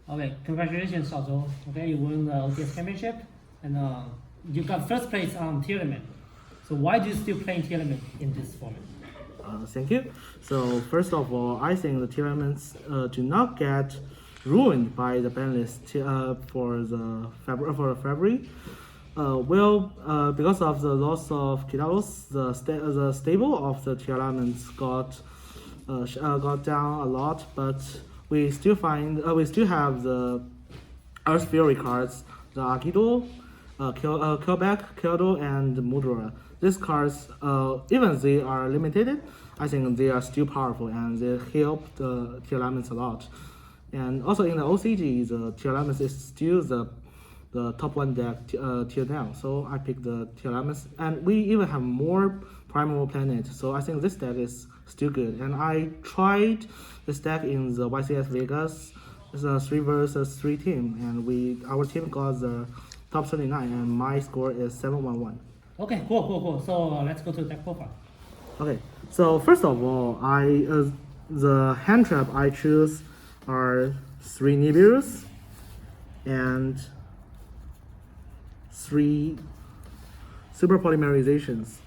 Okay, congratulations, Shaozhou. Okay, you won the OTS championship, and you got first place on Tearlaments. So why do you still play Tearlaments in this format? Thank you. So first of all, I think the Tearlaments do not get ruined by the ban list for February. Because of the loss of Kidalos, the stable of the Tearlaments got down a lot, but we still have the Earth Fury cards, the Akido, Killback, Kyoto, and Mudra. These cards, even they are limited, I think they are still powerful and they help the Tearlaments a lot. And also in the OCG, the Tearlaments is still the top one deck till now. So I picked the Tearlaments, and we even have more Primal Planet. So I think this deck is still good. And I tried this deck in the YCS Vegas. It's a 3 versus 3 team, and our team got the top 39, and my score is 711. Okay, cool. So let's go to the deck profile. Okay, so first of all, the hand trap I choose are 3 Nibiru's and 3 super polymerizations.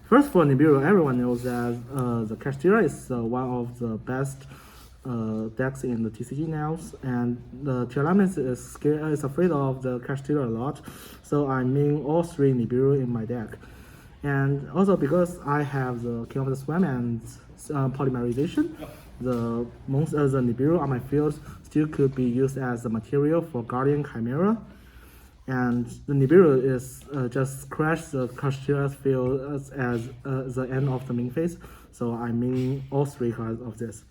First, for Nibiru, everyone knows that the Kashtira is one of the best decks in the TCG now, and the Tearlaments is afraid of the Kashtira a lot, so I mean all 3 Nibiru in my deck. And also because I have the King of the Swam and Polymerization, the Nibiru on my field still could be used as the material for Guardian Chimera. And the Nibiru is just crash the Kashtira's field as the end of the main phase, so I mean all 3 cards of this.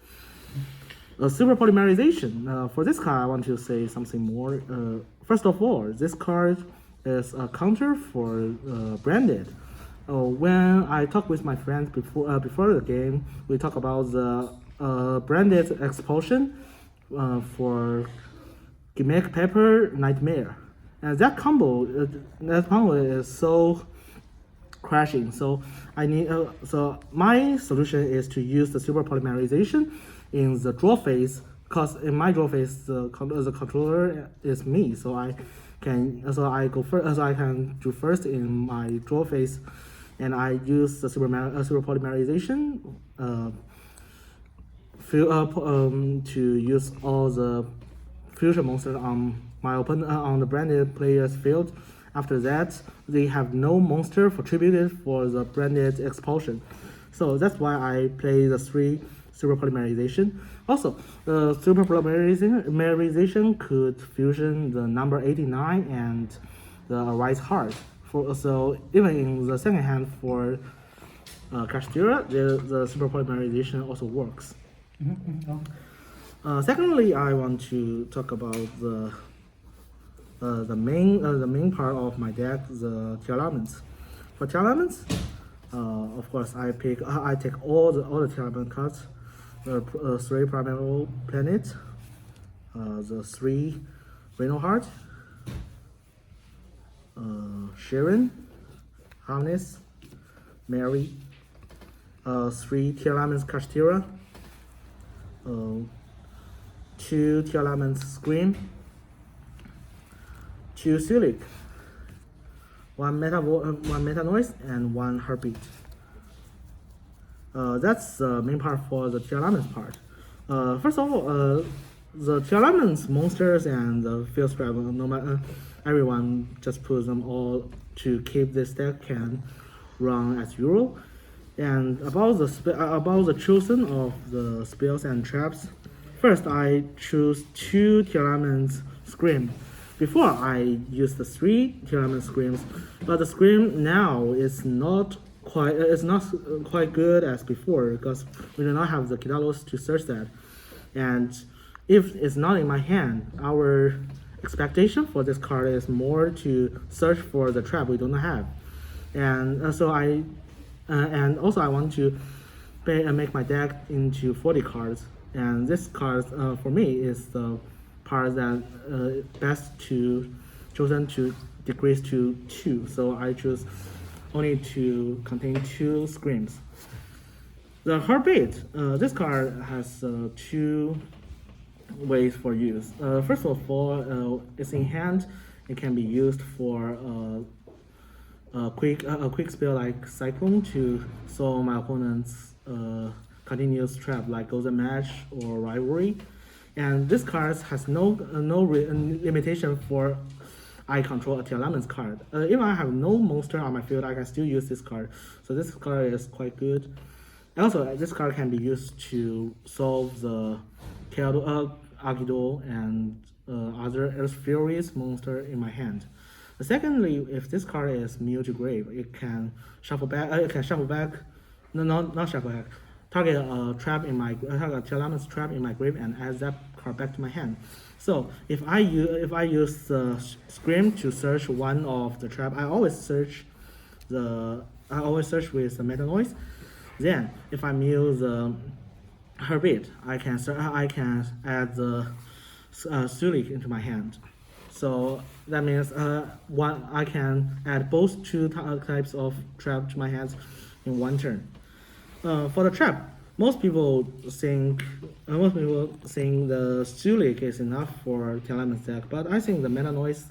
Super Polymerization. For this card, I want to say something more. First of all, this card is a counter for branded. When I talk with my friends before the game, we talk about the branded expulsion for Gimmick Pepper Nightmare, and that combo is so crashing. So my solution is to use the Super Polymerization in the draw phase, because in my draw phase the controller is me, so I can go first, so I can do first in my draw phase, and I use the super polymerization to use all the future monsters on my opponent on the branded player's field. After that, they have no monster contributed for the branded expulsion, so that's why I play the 3 super polymerization. Also, the super polymerization could fusion the number 89 and the Rise Heart. So even in the second hand for Kashtira, the super polymerization also works. Secondly, I want to talk about the main part of my deck, the Tearlaments. For Tearlaments, of course, I take all the Tearlament cards. The 3 Primal Planet, the 3 Renoheart, Sharon, Harness, Mary, 3 Tearlaments Kashtira, 2 Tearlaments Scream, 2 Silic, 1 Meta Noise, and 1 Heartbeat. That's the main part for the Tearlaments part. First of all, the Tearlaments monsters and the field spread, no matter everyone just put them all to keep this deck can run as usual. And about the choosing of the spells and traps, first I choose 2 Tearlaments Scream. Before I used the 3 Tearlaments Screams, but the Scream now is not quite good as before, because we do not have the Kidalos to search that, and if it's not in my hand, our expectation for this card is more to search for the trap we don't have, and also I want to make my deck into 40 cards, and this card for me is the part that best chosen to decrease to 2, so I choose only to contain 2 Screams. The Heartbeat, this card has 2 ways for use. First of all, it's in hand. It can be used for a quick spell like Cyclone to solve my opponent's continuous trap like Golden Match or Rivalry. And this card has no limitation for I control a Tearlaments card. If I have no monster on my field, I can still use this card. So this card is quite good. Also, this card can be used to solve the Agido and other Earth Furies monster in my hand. Secondly, if this card is Mill to Grave, it can shuffle back. No, not shuffle back. Target a trap in my target Tearlaments trap in my grave and add that card back to my hand. So if I use Scream to search one of the trap, I always search with the Meta Noise. Then if I mill the Herbit, I can add the Sulik into my hand. So that means I can add both two types of trap to my hands in one turn. For the trap, most people think the Sulik is enough for Tearlaments deck, but I think the Meta Noise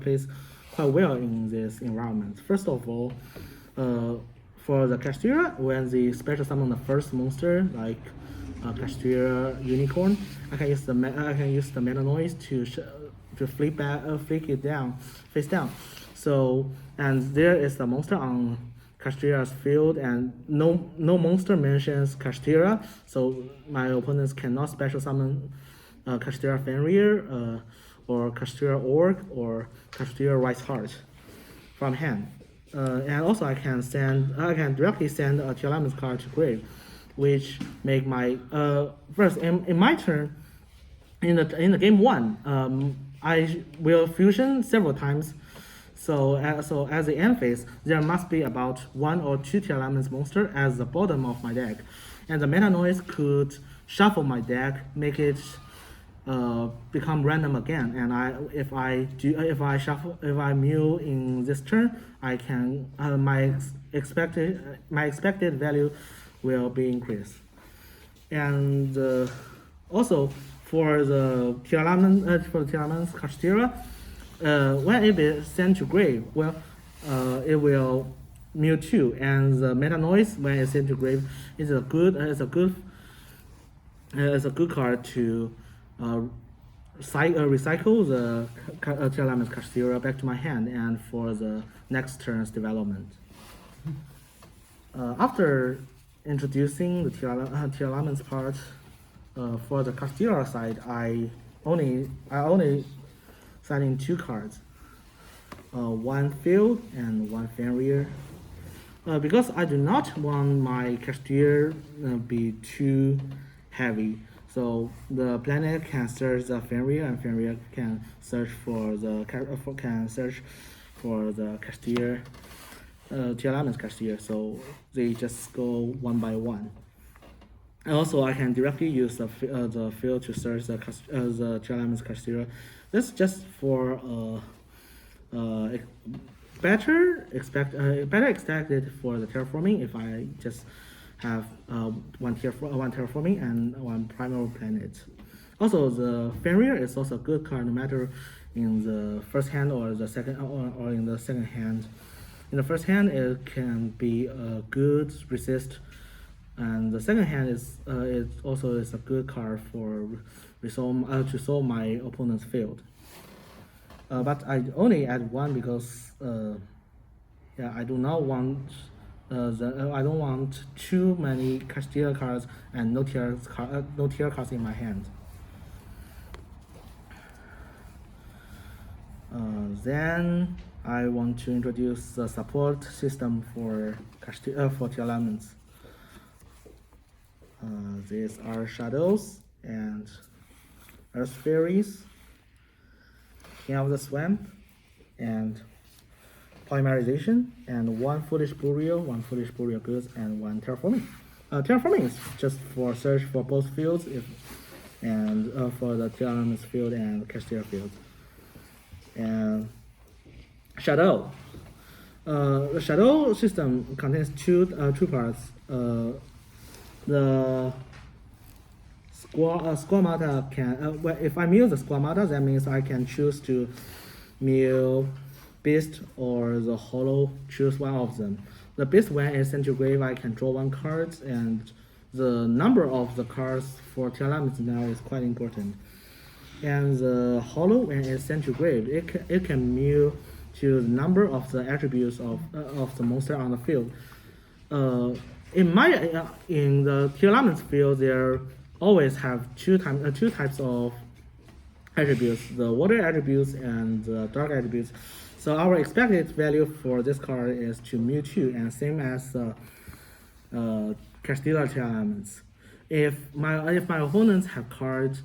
plays quite well in this environment. First of all, for the Kashtira, when they special summon the first monster like Kashtira Unicorn, I can use the Meta Noise to flick it down, face down. So and there is a monster on Kashtira's field, and no monster mentions Kashtira, so my opponents cannot special summon Kashtira Fenrir or Kashtira Orc or Kashtira Rice Heart from hand. And also I can directly send a Tearlaments card to grave, which make my first in my turn in the game one, I will fusion several times. So as the end phase, there must be about 1 or 2 Tearlaments monster at the bottom of my deck, and the Meta Noise could shuffle my deck, make it become random again. And if I mill in this turn, I can my expected value will be increased. And also for the Tearlaments Kashtira, when it is sent to grave, it will mill 2, and the Meta Noise when it's sent to grave is a good card to recycle the Tearlaments Kashtira back to my hand and for the next turn's development. After introducing the Tearlaments part, for the Kashtira side, I only sign in 2 cards, one field and one Fenrir, because I do not want my Kashtira be too heavy. So the planet can search the Fenrir, and Fenrir can search for the Kashtira, Tearlaments Kashtira. So they just go one by one. And also, I can directly use the field to search the Tearlaments Kashtira. This is just for better expected for the terraforming. If I just have one terraforming and one primal planet. Also, the Fenrir is also a good card, no matter in the first hand or the second or in the second hand. In the first hand, it can be a good resist, and the second hand is it also is a good card for to solve my opponent's field. But I only add one because I do not want I don't want too many Kashtira cards and no tier cards in my hand. Then I want to introduce the support system for Tearlaments. These are Shadows and Earth Fairies, King of the Swamp, and Polymerization, and one Foolish Burial Goods, and one Terraforming. Terraforming is just for search for both fields, and for the Tearlaments field and Kashtira field. And Shaddoll. The Shaddoll system contains two parts. The Squamata can, if I mill the Squamata, that means I can choose to mill Beast or the Hollow, choose one of them. The Beast, when it's sent to grave, I can draw one card, and the number of the cards for Tearlaments now is quite important. And the Hollow, when it's sent to grave, it can mill to the number of the attributes of the monster on the field. In the Tearlaments field, there always have two types of attributes: the water attributes and the dark attributes. So our expected value for this card is to mill 2, and same as Kashtira Tearlaments. If my opponents have cards,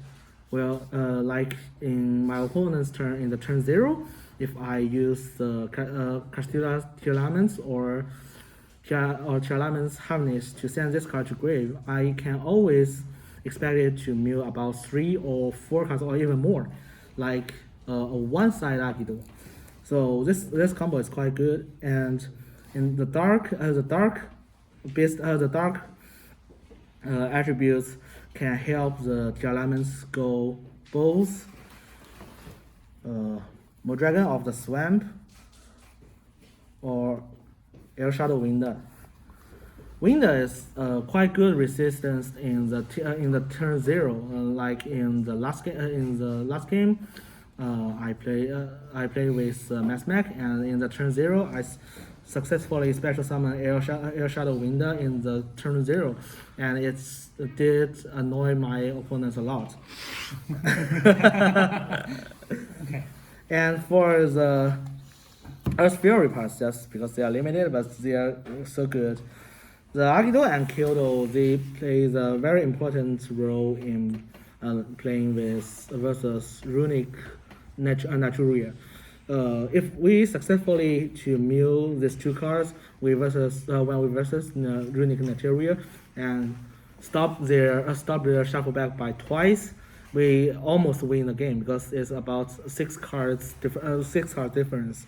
well, like in my opponent's turn, in the turn 0, if I use the Kashtira Tearlaments or Tearlaments Harness to send this card to grave, I can always expect it to mill about 3 or 4 cards or even more, like a one-side Akido. So this combo is quite good, and in the dark attributes can help the Tearlaments go both Modragon of the Swamp or Shadow Winder. Winder is quite good resistance in the turn 0. Like in the last game, I play with Mass Mech, and in the turn 0, I successfully special summon Air Shadow Winder in the turn 0, and it did annoy my opponents a lot. Okay. And for the Earth Fury parts, just because they are limited, but they are so good. The Akido and Kyoto, they play a very important role in playing versus Runic Naturia. If we successfully to mill these 2 cards, when we versus Runic Naturia and stop their shuffle back by twice, we almost win the game because it's about 6 cards difference.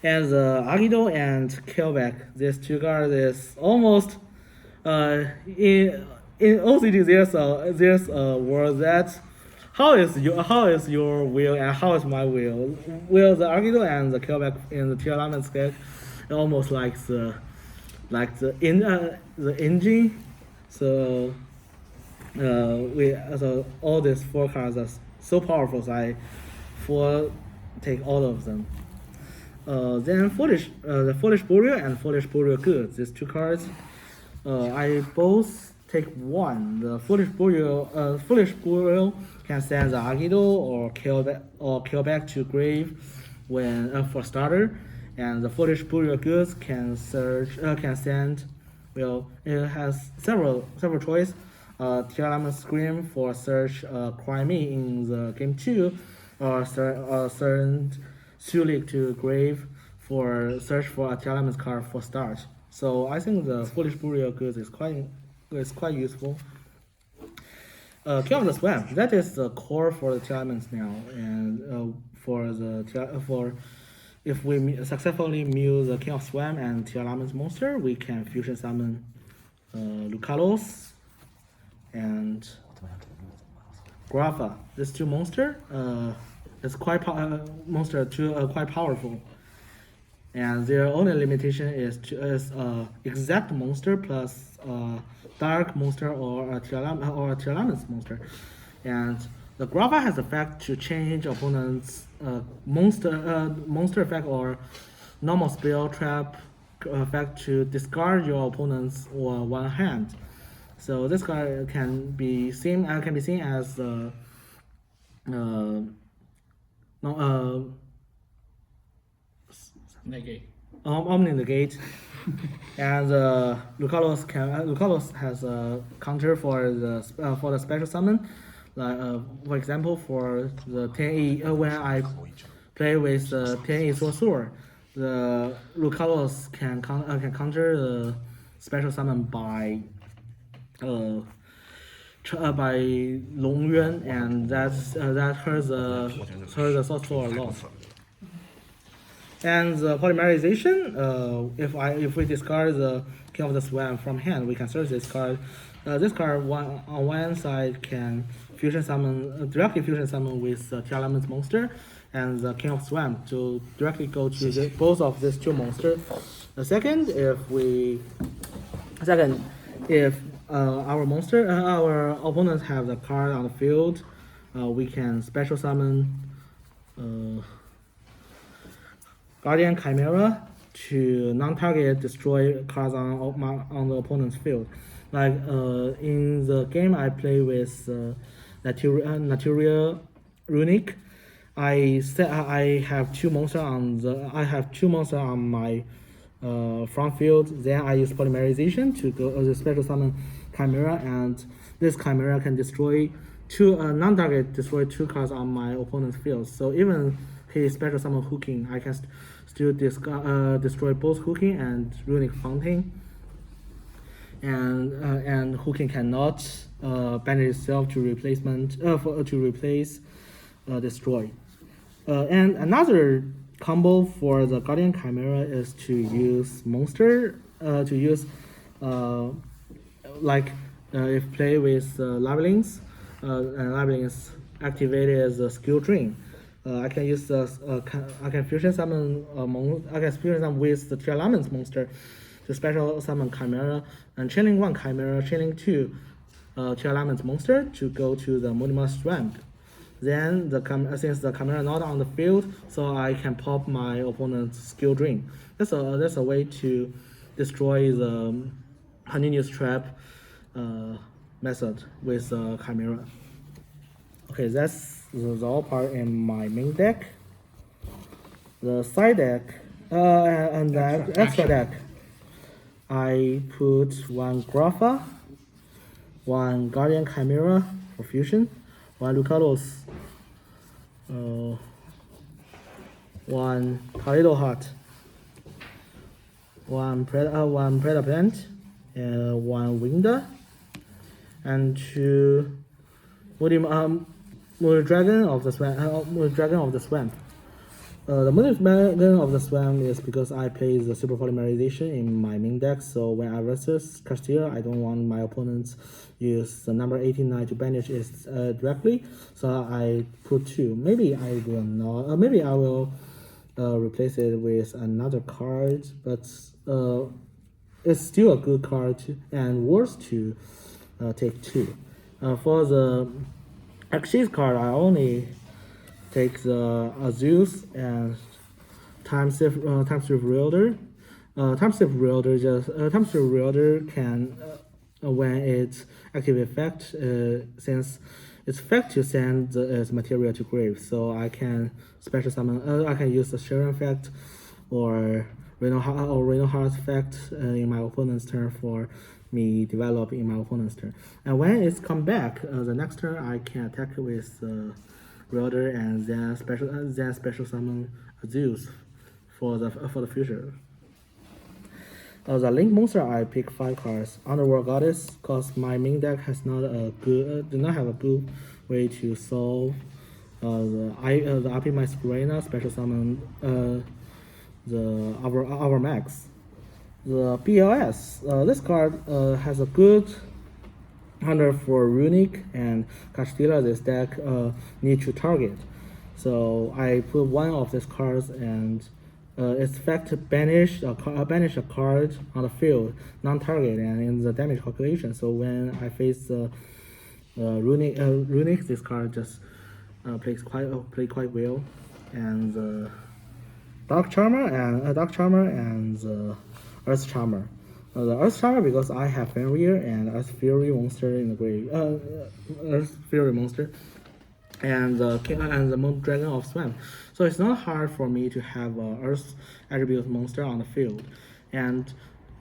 And the Akido and Killback, these 2 cards is almost in OCG. There's a word that how is your will and how is my will? Will the Akido and the Killback in the Tearlaments deck almost like the engine. So all these 4 cards are so powerful, so I take all of them. Then the Foolish Burial and Foolish Burial Goods, these 2 cards, I both take 1. The Foolish Burial can send the Akido or kill back to grave when for starter, and the Foolish Burial Goods can send. Well, it has several choice. Tearlaments Scream for search Cry Me in the game 2, or send Sulik to grave for search for a Tearlaments card for start. So I think the Foolish Burial Goods is quite useful. King of the Swamp, that is the core for the Tearlaments now, and if we successfully mill the King of Swamp and Tearlaments monster, we can fusion summon Lucalos and Grafa. These 2 monster is quite powerful, and their only limitation is exact monster plus dark monster or a Tearlaments monster, and the Grafa has the effect to change opponent's monster effect or normal spell trap effect to discard your opponent's one hand. So this card can be seen as Negate. Omni Negate. And Lucalos has a counter for the special summon. Like for example, for the 10E, when I play with the 10E Sorcerer, the Lucalos can counter the special summon by Longyuan, and that hurts the sorcerer a lot. And the Polymerization, if we discard the King of the Swamp from hand, we can search this card This card on one side can fusion summon directly fusion summon with the Tearlaments monster and the King of Swamp to directly go to both of these two monsters. Second, if our opponents have the card on the field, we can special summon Guardian Chimera to non-target destroy cards on the opponent's field. Like in the game I play with Naturia Runic, I have two monsters on my front field. Then I use Polymerization to go special summon Chimera, and this Chimera can destroy non-target destroy two cards on my opponent's field. So even he special summon Hooking, I can still destroy both Hooking and Runic Fountain. And Hooking cannot banish itself to replace destroy. And another combo for the Guardian Chimera is to use monster if play with Labyrinth, and Labyrinth activated as a skill drain. I can use I can fusion summon with the Tearlaments monster to special summon Chimera and chaining one Chimera, chaining two Tearlaments monster to go to the Polymerization Swamp. Then since the Chimera not on the field, so I can pop my opponent's skill drain. That's a way to destroy the continuous trap method with Chimera. Okay, that's the all part in my main deck. The side deck and the extra deck, I put one Grapha, one Guardian Chimera for fusion, one Lucalos, one Tornado Heart, one Predator Plant, and one Winder, and two Moon Dragon of the Swamp. The Moon Dragon of the Swamp is because I play the Super Polymerization in my main deck, so when I versus Kashtira, I don't want my opponents use the number 89 to banish it directly, so I put two. Maybe I will not, maybe I will replace it with another card, but it's still a good card and worth to take two. For the Xyz card, I only take the Zeus and time shift reelder. Time shift reelder can when it's active effect, since it's effect to send its material to grave, so I can special summon. I can use the Sharon effect or Reno Heart effect in my opponent's turn for me develop in my opponent's turn. And when it's come back, the next turn I can attack with Reelder and then special summon Zeus for the future. The Link monster, I pick 5 cards. Underworld Goddess, cause my main deck has not do not have a good way to solve the RP my Sirena, special summon our Max. The BLS, this card has a good hunter for Runic and Kashtira. This deck need to target, so I put one of these cards and its effect banish a card on the field, non-target, and in the damage calculation. So when I face Runic, this card just play quite well, and the Dark Charmer and the Earth Charmer. The Earth Charmer because I have Fenrir and Earth Fury monster in the grave. Earth Fury monster, and the Moon Dragon of Swamp. So it's not hard for me to have Earth attribute monster on the field. And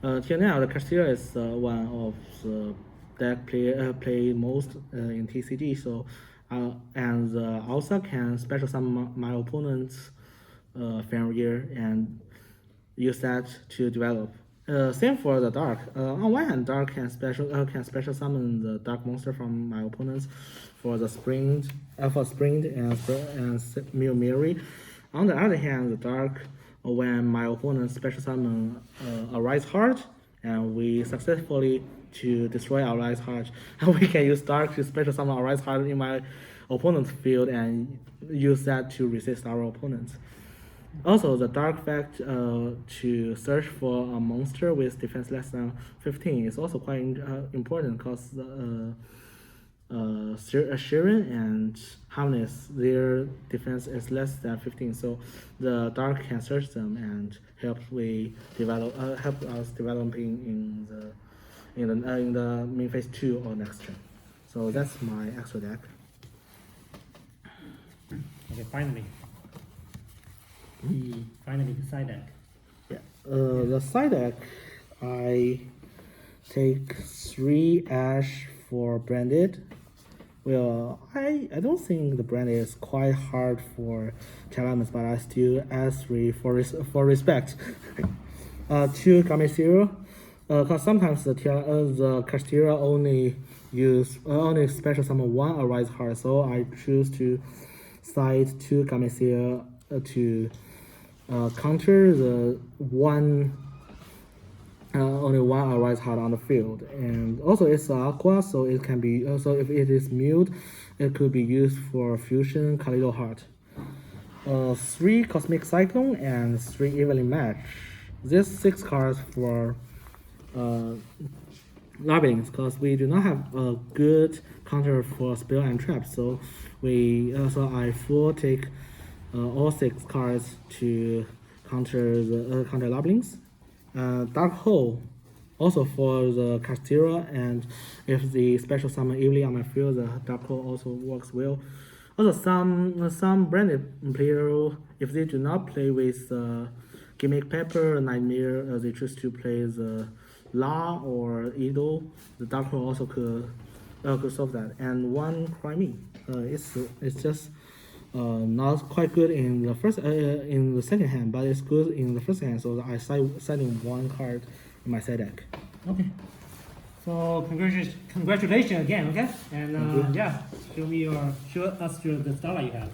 till now, the Kashtira is one of the deck play most in TCG. So and also can special summon my opponent's Fenrir and use that to develop. Same for the Dark. On one hand, Dark can special summon the Dark monster from my opponents for the Spring and Miri. On the other hand, the Dark, when my opponent special summon a Rise Heart and we successfully to destroy our Rise Heart. And we can use Dark to special summon our Rise Heart in my opponent's field and use that to resist our opponents. Also, the Dark fact to search for a monster with defense less than 15 is also quite important because Shirin and Harness, their defense is less than 15, so the Dark can search them and help us developing in the main phase 2 or next turn. So that's my extra deck. Okay, finally. Finally, the side deck. Yeah. The side deck, I take 3 Ash for Branded. Well, I don't think the Branded is quite hard for Tearlaments, but I still ask 3 for respect. 2 Kamezero, because sometimes the Kashtira only special summon 1 Arise Heart, so I choose to side 2 Kamezero to counter the only 1 Arise Heart on the field. And also it's Aqua, so it can be also, if it is mute, it could be used for Fusion Kalido Heart. 3 Cosmic Cyclone and 3 Evelyn Match. These 6 cards for Labyrinth, because we do not have a good counter for spell and trap, so I full take all 6 cards to counter Labyrinth. Dark Hole, also for the Kashtira, and if the special summon Evelyn on my field, the Dark Hole also works well. Also, some Branded player, if they do not play with Gimmick Pepper, Nightmare, they choose to play the La or Ido. The Dark Hole also could solve that. And 1 Cry Me. It's just not quite good in the second hand, but it's good in the first hand. So I setting 1 card in my side deck. Okay. So congratulations again. Okay. And yeah, show us the Starlight you have.